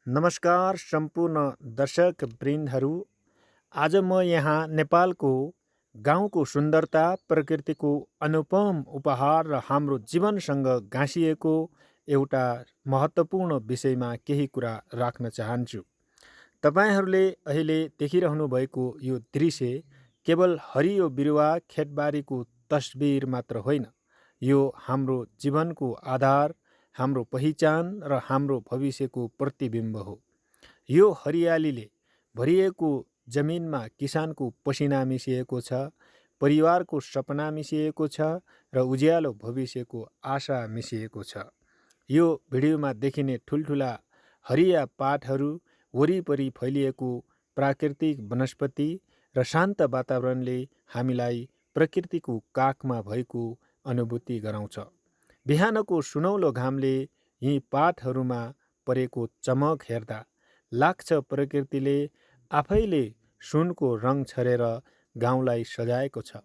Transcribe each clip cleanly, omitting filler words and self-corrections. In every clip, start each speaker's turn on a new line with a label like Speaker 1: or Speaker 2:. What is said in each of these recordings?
Speaker 1: नमस्कार सम्पूर्ण दर्शक वृन्दहरू। आज म यहाँ नेपालको गाउँको सुन्दरता, प्रकृतिको अनुपम उपहार र हाम्रो जीवनसँग गाँसिएको एउटा महत्त्वपूर्ण विषयमा केही कुरा राख्न चाहन्छु। तपाईँहरूले अहिले देखिरहनु भएको यो दृश्य केवल हरियो बिरुवा खेतबारीको तस्बिर मात्र होइन, यो हाम्रो जीवनको आधार, हाम्रो पहिचान र हाम्रो भविष्यको प्रतिबिम्ब हो। यो हरियालीले भरिएको जमिनमा किसानको पसिना मिसिएको छ, परिवारको सपना मिसिएको छ र उज्यालो भविष्यको आशा मिसिएको छ। यो भिडियोमा देखिने ठुल्ठुला हरिया पातहरू, वरिपरि फैलिएको प्राकृतिक वनस्पति र शान्त वातावरणले हामीलाई प्रकृतिको काखमा भएको अनुभूति गराउँछ। बिहानको सुनौलो घामले यी पातहरूमा परेको चमक हेर्दा लाग्छ प्रकृतिले आफैले सुनको रङ छरेर गाउँलाई सजाएको छ।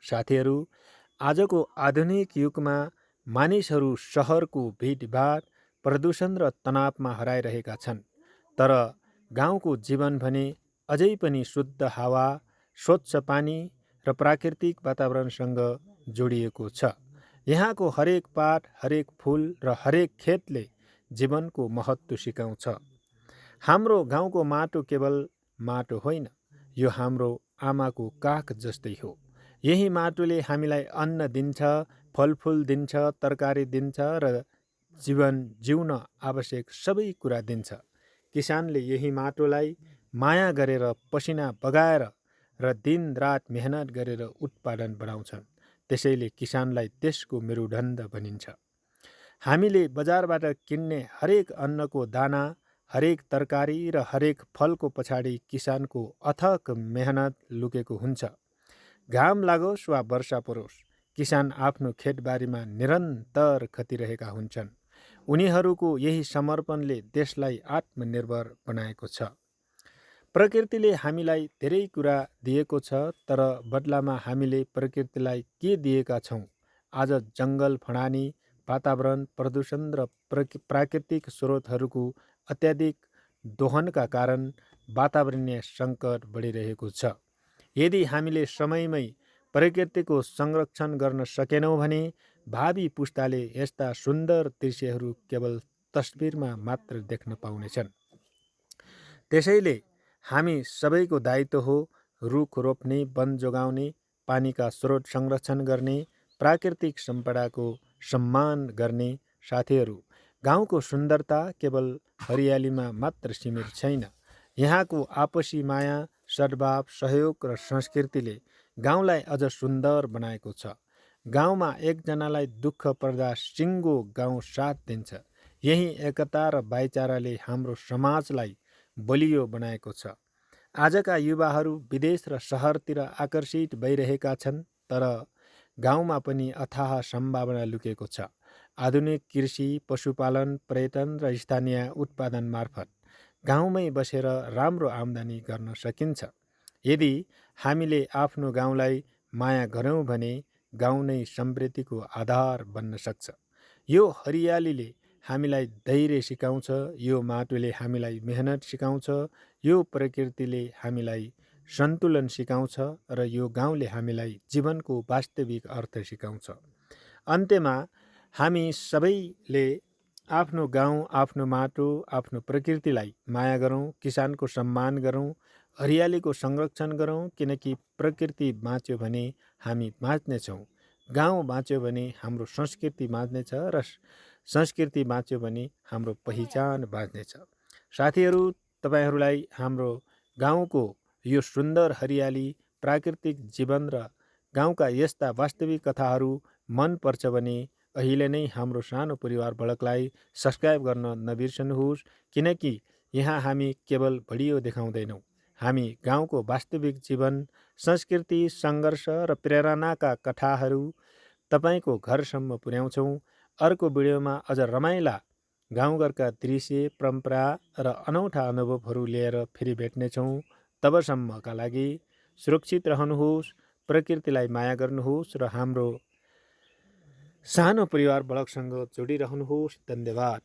Speaker 1: साथीहरू, आजको आधुनिक युगमा मानिसहरू सहरको भिडभाड, प्रदूषण र तनावमा हराइरहेका छन्, तर गाउँको जीवन भने अझै पनि शुद्ध हावा, स्वच्छ पानी र प्राकृतिक वातावरणसँग जोडिएको छ। यहाँको हरेक पात, हरेक फुल र हरेक खेतले जीवनको महत्त्व सिकाउँछ। हाम्रो गाउँको माटो केवल माटो होइन, यो हाम्रो आमाको काख जस्तै हो। यही माटोले हामीलाई अन्न दिन्छ, फलफुल दिन्छ, तरकारी दिन्छ र जीवन जिउन आवश्यक सबै कुरा दिन्छ। किसानले यही माटोलाई माया गरेर पसिना बगाएर र दिनरात मेहनत गरेर उत्पादन बढाउँछन्। त्यसैले किसानलाई देशको मेरुदण्ड भनिन्छ। हामीले बजारबाट किन्ने हरेक अन्नको दाना, हरेक तरकारी र हरेक फलको पछाडि किसानको अथक मेहनत लुकेको हुन्छ। घाम लागोस् वा वर्षा परोस्, किसान आफ्नो खेतबारीमा निरन्तर खटिरहेका हुन्छन्। उनीहरूको यही समर्पणले देशलाई आत्मनिर्भर बनाएको छ। प्रकृतिले हामीलाई धेरै कुरा दिएको छ, तर बदलामा हामीले प्रकृतिलाई के दिएका छौँ? आज जङ्गल फडानी, वातावरण प्रदूषण र प्राकृतिक स्रोतहरूको अत्याधिक दोहनका कारण वातावरणीय सङ्कट बढिरहेको छ। यदि हामीले समयमै प्रकृतिको संरक्षण गर्न सकेनौँ भने भावी पुस्ताले यस्ता सुन्दर दृश्यहरू केवल तस्बिरमा मात्र देख्न पाउनेछन्। त्यसैले हामी सबैको दायित्व हो रुख रोप्ने, वन जोगाउने, पानीका स्रोत संरक्षण गर्ने, प्राकृतिक सम्पदाको सम्मान गर्ने। साथीहरू, गाउँको सुन्दरता केवल हरियालीमा मात्र सीमित छैन। यहाँको आपसी माया, सद्भाव, सहयोग र संस्कृतिले गाउँलाई अझ सुन्दर बनाएको छ। गाउँमा एकजनालाई दुःख पर्दा सिङ्गो गाउँ साथ दिन्छ। यही एकता र भाइचाराले हाम्रो समाजलाई बलियो बनाएको छ। आजका युवाहरू विदेश र सहरतिर आकर्षित भइरहेका छन्, तर गाउँमा पनि अथाह सम्भावना लुकेको छ। आधुनिक कृषि, पशुपालन, पर्यटन र स्थानीय उत्पादन मार्फत गाउँमै बसेर राम्रो आम्दानी गर्न सकिन्छ। यदि हामीले आफ्नो गाउँलाई माया गरौँ भने गाउँ नै समृद्धिको आधार बन्न सक्छ। यो हरियालीले हामीलाई धैर्य सिकाउँछ, यो माटोले हामीलाई मेहनत सिकाउँछ, यो प्रकृतिले हामीलाई सन्तुलन सिकाउँछ र यो गाउँले हामीलाई जीवनको वास्तविक अर्थ सिकाउँछ। अन्त्यमा हामी सबैले आफ्नो गाउँ, आफ्नो माटो, आफ्नो प्रकृतिलाई माया गरौँ, किसानको सम्मान गरौँ, हरियालीको संरक्षण गरौँ, किनकि प्रकृति बाँच्यो भने हामी बाँच्नेछौँ। गाउँ बाँच्यो भने हाम्रो संस्कृति बाँच्नेछ र संस्कृति बाँच्यो भने हाम्रो पहिचान बाँच्नेछ। साथीहरू, तपाईहरूलाई हाम्रो गाउँको यो सुन्दर हरियाली, प्राकृतिक जीवन र गाउँका यस्ता वास्तविक कथाहरू मन पर्छ भने अहिले नै हाम्रो सानो परिवार बलकलाई सब्स्क्राइब गर्न नबिर्सनुहोस्, किनकि यहाँ हामी केवल भिडियो देखाउँदैनौँ। हामी गाउँको वास्तविक जीवन, संस्कृति, सङ्घर्ष र प्रेरणाका कथाहरू तपाईँको घरसम्म पुर्याउँछौँ। अर्को भिडियोमा अझ रमाइला गाउँघरका दृश्य, परम्परा र अनौठा अनुभवहरू लिएर फेरि भेट्नेछौँ। तबसम्मका लागि सुरक्षित रहनुहोस्, प्रकृतिलाई माया गर्नुहोस् र हाम्रो सानो परिवार बलकसँग जोडिरहनुहोस्। धन्यवाद।